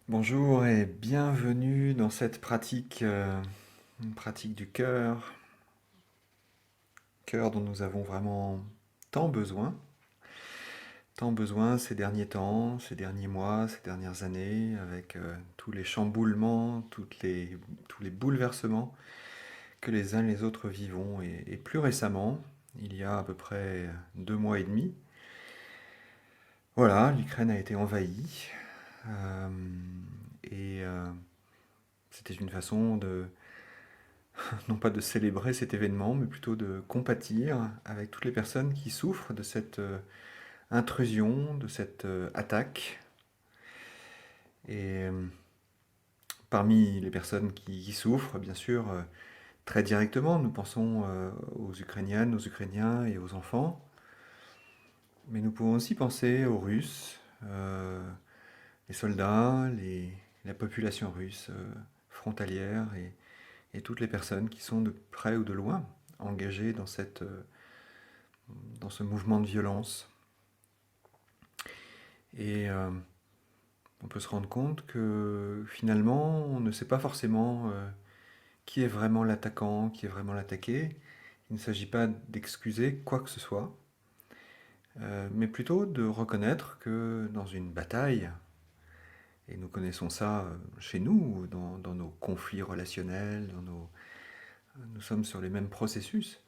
Bonjour et bienvenue dans cette pratique, une pratique du cœur dont nous avons vraiment tant besoin, tant besoin ces derniers temps, ces derniers mois, ces dernières années, avec tous les chamboulements, tous les bouleversements que les uns et les autres vivons. Et plus récemment, il y a à peu près 2 mois et demi, voilà, l'Ukraine a été envahie. euh, et c'était une façon de non pas de célébrer cet événement, mais plutôt de compatir avec toutes les personnes qui souffrent de cette intrusion, de cette attaque. Et parmi les personnes qui souffrent, bien sûr, très directement, nous pensons aux Ukrainiennes, aux Ukrainiens et aux enfants, mais nous pouvons aussi penser aux Russes, les soldats, la population russe frontalière et toutes les personnes qui sont de près ou de loin engagées dans ce mouvement de violence. Et on peut se rendre compte que finalement, on ne sait pas forcément qui est vraiment l'attaquant, qui est vraiment l'attaqué. Il ne s'agit pas d'excuser quoi que ce soit, mais plutôt de reconnaître que dans une bataille, et nous connaissons ça chez nous, dans nos conflits relationnels, nous sommes sur les mêmes processus,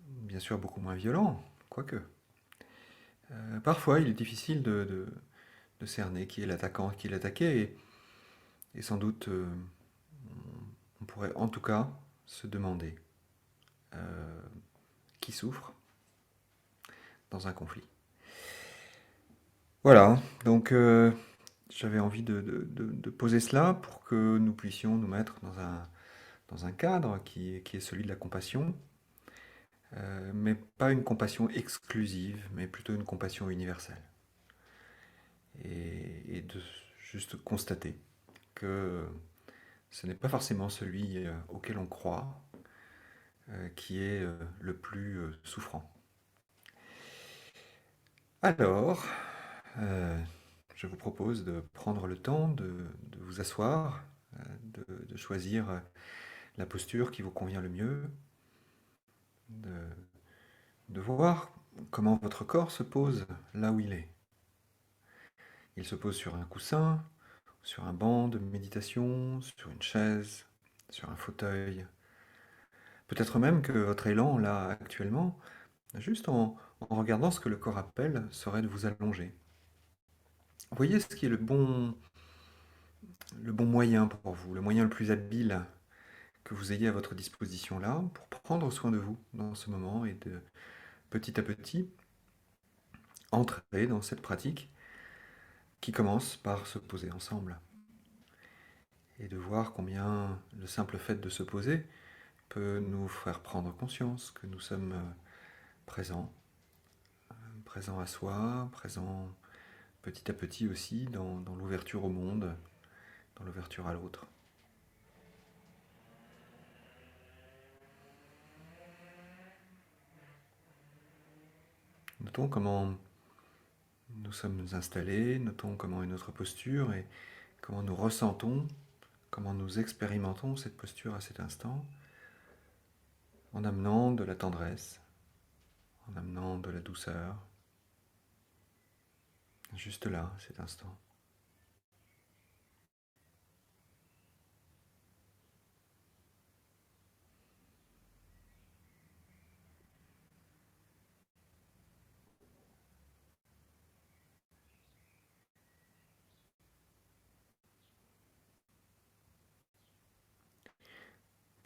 bien sûr beaucoup moins violents, quoique. Parfois, il est difficile de cerner qui est l'attaquant, qui est l'attaqué, et sans doute on pourrait en tout cas se demander euh, qui souffre dans un conflit. Voilà, donc j'avais envie de poser cela pour que nous puissions nous mettre dans un cadre qui est celui de la compassion, mais pas une compassion exclusive, mais plutôt une compassion universelle. Et de juste constater que ce n'est pas forcément celui auquel on croit qui est le plus souffrant. Alors, euh, je vous propose de prendre le temps de vous asseoir, de choisir la posture qui vous convient le mieux, de, de voir comment votre corps se pose là où il est. Il se pose sur un coussin, sur un banc de méditation, sur une chaise, sur un fauteuil. Peut-être même que votre élan, là, actuellement, juste en regardant ce que le corps appelle, serait de vous allonger. Voyez ce qui est le bon moyen pour vous, le moyen le plus habile que vous ayez à votre disposition là pour prendre soin de vous dans ce moment et de petit à petit entrer dans cette pratique qui commence par se poser ensemble et de voir combien le simple fait de se poser peut nous faire prendre conscience que nous sommes présents, présents à soi, présents petit à petit aussi dans l'ouverture au monde, dans l'ouverture à l'autre. Notons comment nous sommes installés, notons comment est notre posture et comment nous ressentons, comment nous expérimentons cette posture à cet instant, en amenant de la tendresse, en amenant de la douceur, juste là, cet instant.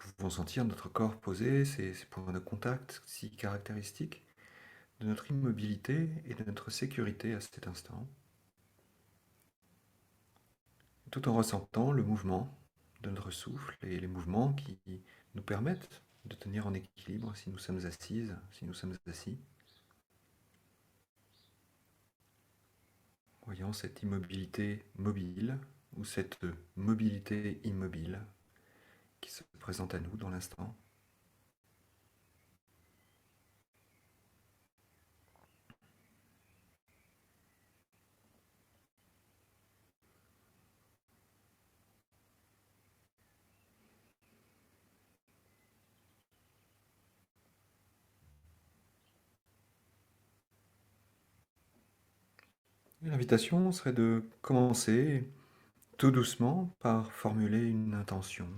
Nous pouvons sentir notre corps posé, ces points de contact si caractéristiques de notre immobilité et de notre sécurité à cet instant, tout en ressentant le mouvement de notre souffle et les mouvements qui nous permettent de tenir en équilibre si nous sommes assises, si nous sommes assis. Voyons cette immobilité mobile ou cette mobilité immobile qui se présente à nous dans l'instant. L'invitation serait de commencer tout doucement par formuler une intention.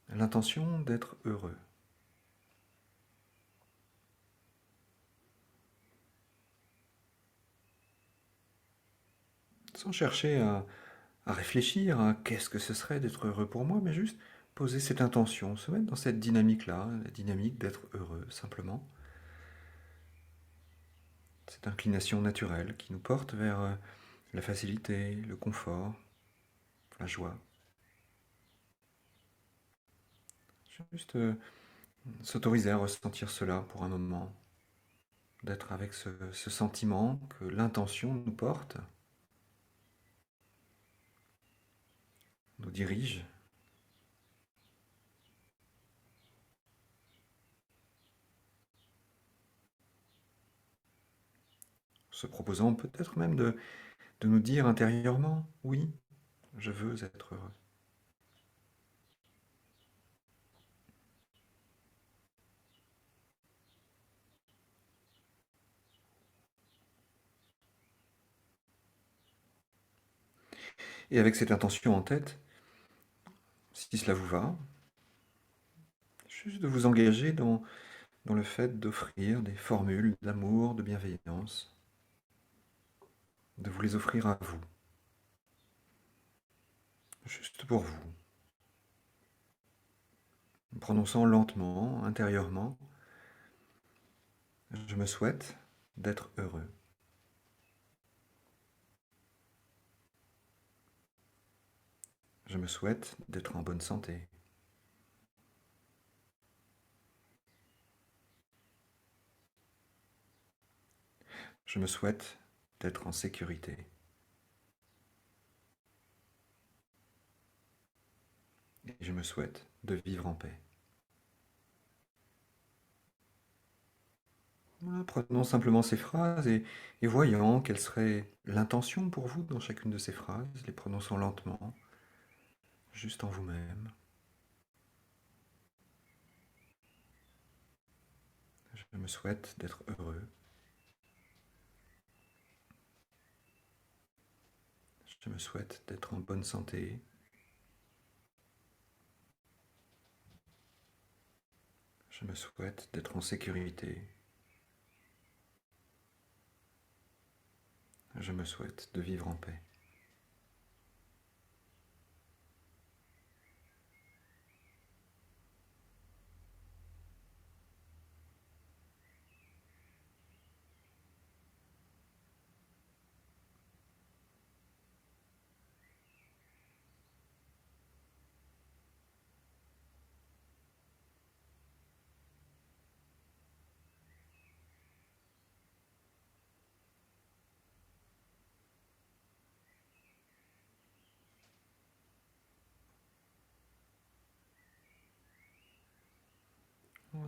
L'intention d'être heureux. Sans chercher à réfléchir à qu'est-ce que ce serait d'être heureux pour moi, mais juste poser cette intention, se mettre dans cette dynamique-là, la dynamique d'être heureux, simplement. Cette inclination naturelle qui nous porte vers la facilité, le confort, la joie. Juste s'autoriser à ressentir cela pour un moment, d'être avec ce sentiment que l'intention nous porte, nous dirige, se proposant peut-être même de nous dire intérieurement, oui, je veux être heureux. Et avec cette intention en tête, si cela vous va, juste de vous engager dans le fait d'offrir des formules d'amour, de bienveillance, de vous les offrir à vous, juste pour vous, en prononçant lentement, intérieurement, je me souhaite d'être heureux. Je me souhaite d'être en bonne santé. Je me souhaite d'être en sécurité. Et je me souhaite de vivre en paix. Voilà, prenons simplement ces phrases et voyons quelle serait l'intention pour vous dans chacune de ces phrases, les prononçant lentement, juste en vous-même. Je me souhaite d'être heureux. Je me souhaite d'être en bonne santé. Je me souhaite d'être en sécurité. Je me souhaite de vivre en paix.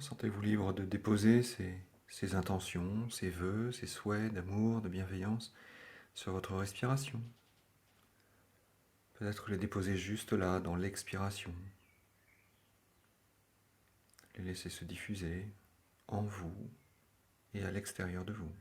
Sentez-vous libre de déposer ces intentions, ces vœux, ces souhaits d'amour, de bienveillance sur votre respiration. Peut-être les déposer juste là, dans l'expiration. Les laisser se diffuser en vous et à l'extérieur de vous.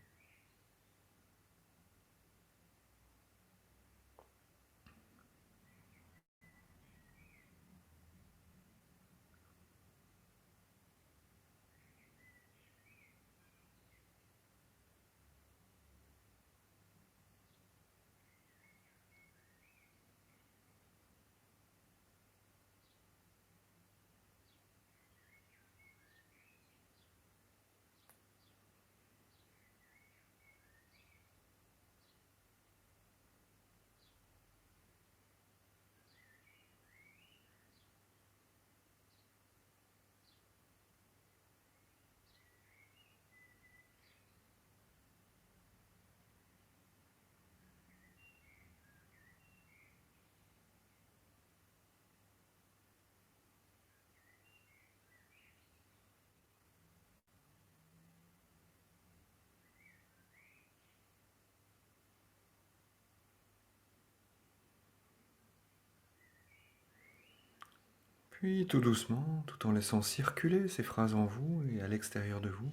Puis tout doucement, tout en laissant circuler ces phrases en vous et à l'extérieur de vous,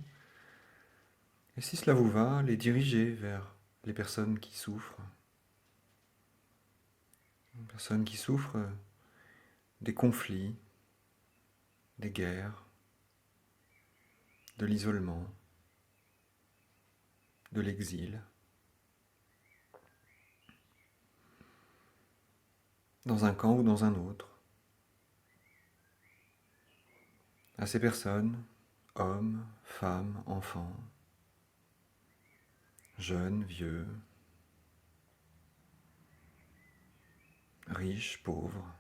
et si cela vous va, les diriger vers les personnes qui souffrent. Les personnes qui souffrent des conflits, des guerres, de l'isolement, de l'exil. Dans un camp ou dans un autre. À ces personnes, hommes, femmes, enfants, jeunes, vieux, riches, pauvres,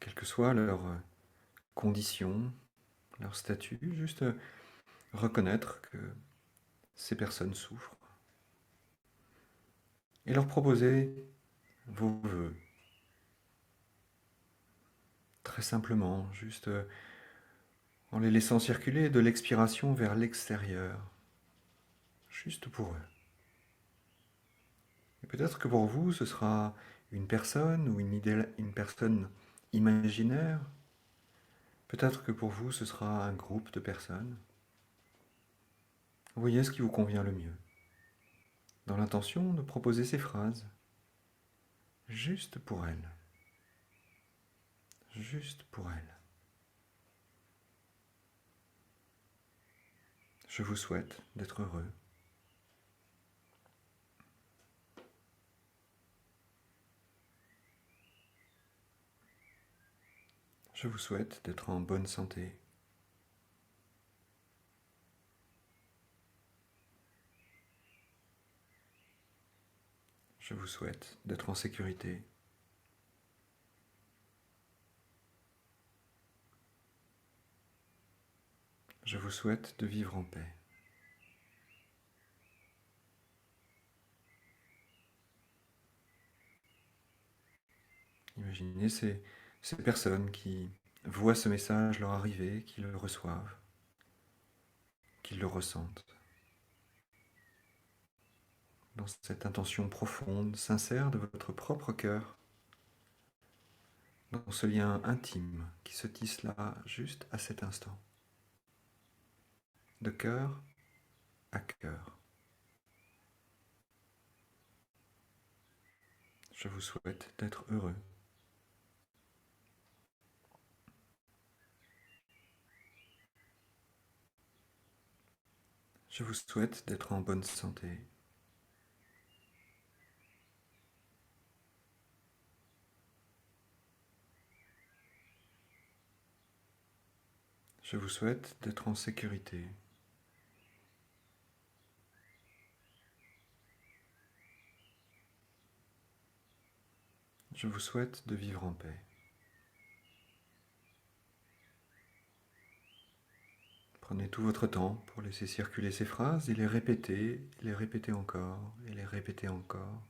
quelle que soit leur condition, leur statut, juste reconnaître que ces personnes souffrent et leur proposer vos vœux. Très simplement, juste en les laissant circuler de l'expiration vers l'extérieur, juste pour eux. Et peut-être que pour vous, ce sera une personne ou une personne imaginaire. Peut-être que pour vous, ce sera un groupe de personnes. Voyez ce qui vous convient le mieux. Dans l'intention de proposer ces phrases, juste pour elles. Juste pour elles. Je vous souhaite d'être heureux. Je vous souhaite d'être en bonne santé. Je vous souhaite d'être en sécurité. Je vous souhaite de vivre en paix. Imaginez ces personnes qui voient ce message leur arriver, qui le reçoivent, qui le ressentent. Dans cette intention profonde, sincère de votre propre cœur, dans ce lien intime qui se tisse là, juste à cet instant, de cœur à cœur. Je vous souhaite d'être heureux. Je vous souhaite d'être en bonne santé. Je vous souhaite d'être en sécurité. Je vous souhaite de vivre en paix. Prenez tout votre temps pour laisser circuler ces phrases et les répéter encore, et les répéter encore.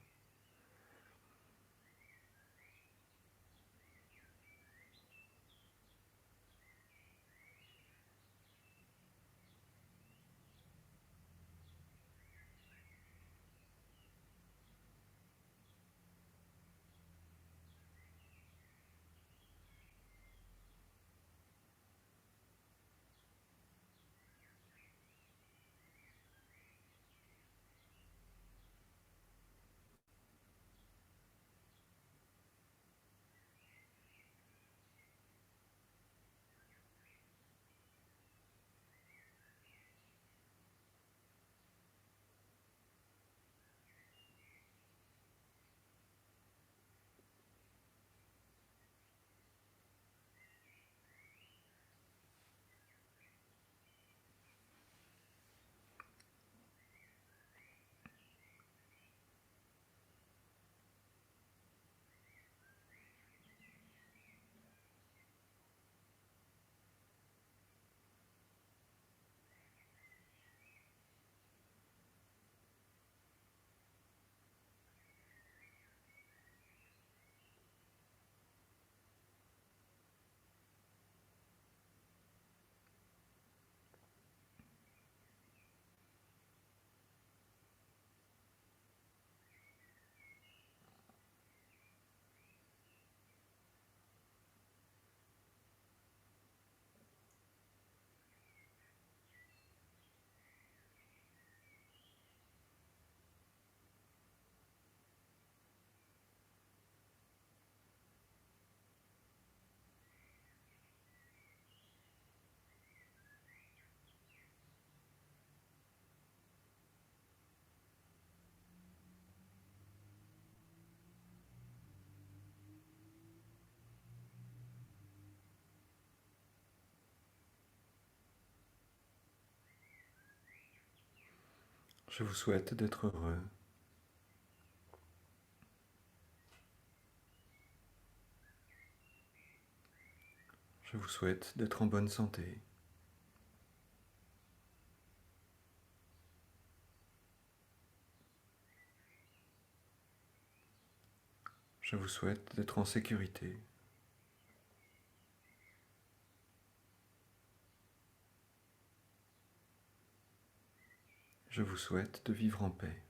Je vous souhaite d'être heureux. Je vous souhaite d'être en bonne santé. Je vous souhaite d'être en sécurité. Je vous souhaite de vivre en paix.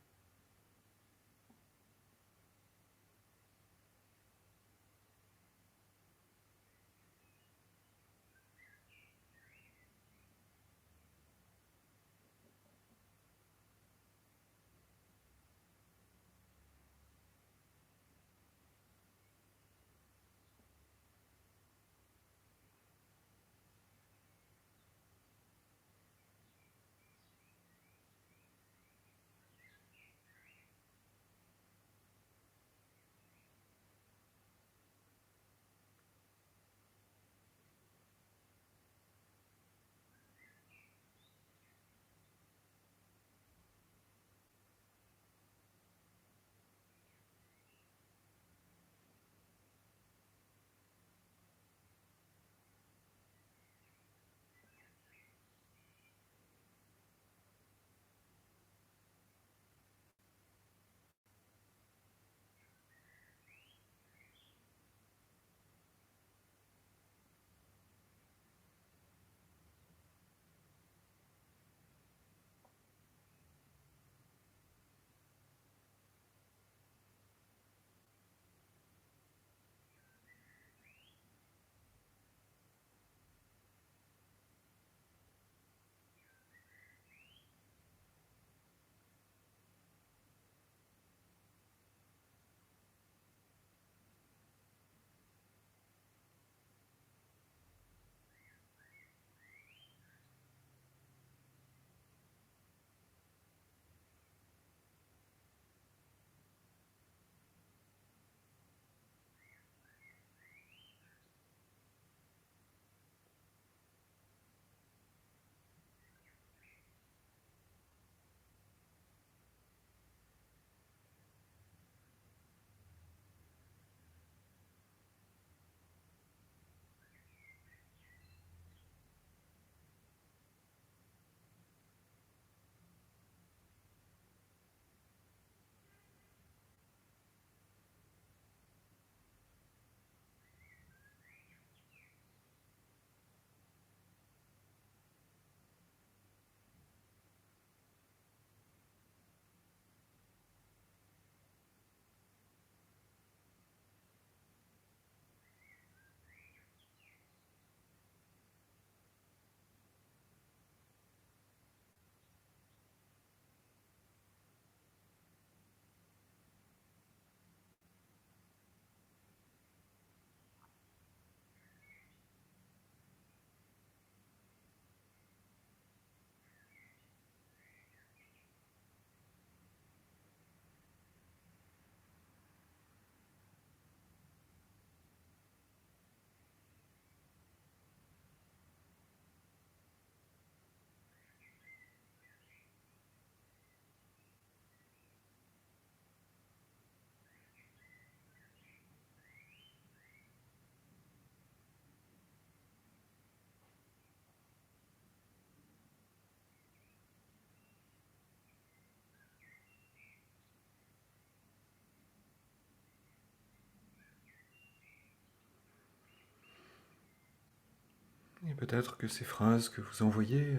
Et peut-être que ces phrases que vous envoyez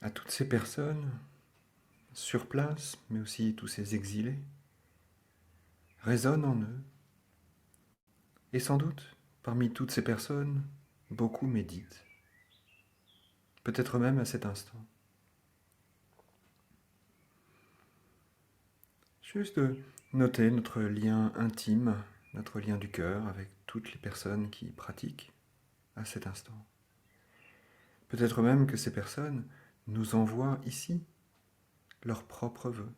à toutes ces personnes sur place, mais aussi tous ces exilés, résonnent en eux. Et sans doute, parmi toutes ces personnes, beaucoup méditent. Peut-être même à cet instant. Juste de noter notre lien intime, notre lien du cœur avec toutes les personnes qui pratiquent à cet instant. Peut-être même que ces personnes nous envoient ici leurs propres vœux.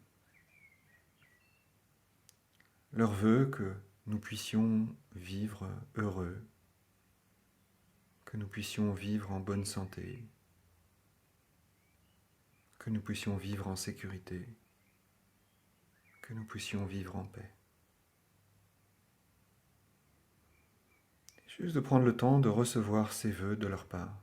Leurs vœux que nous puissions vivre heureux, que nous puissions vivre en bonne santé, que nous puissions vivre en sécurité, que nous puissions vivre en paix. Juste de prendre le temps de recevoir ces vœux de leur part.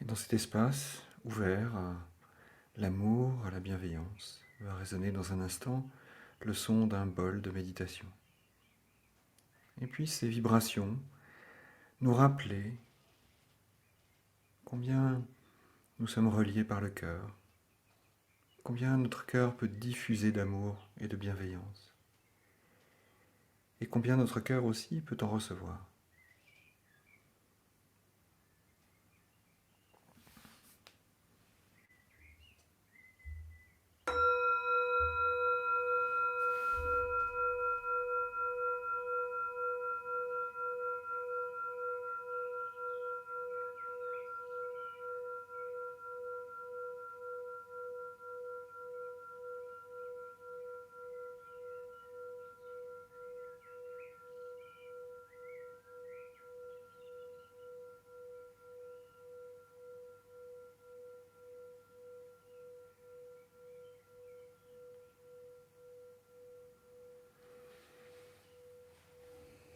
Et dans cet espace ouvert à l'amour, à la bienveillance, va résonner dans un instant le son d'un bol de méditation. Et puis ces vibrations nous rappeler combien nous sommes reliés par le cœur, combien notre cœur peut diffuser d'amour et de bienveillance, et combien notre cœur aussi peut en recevoir.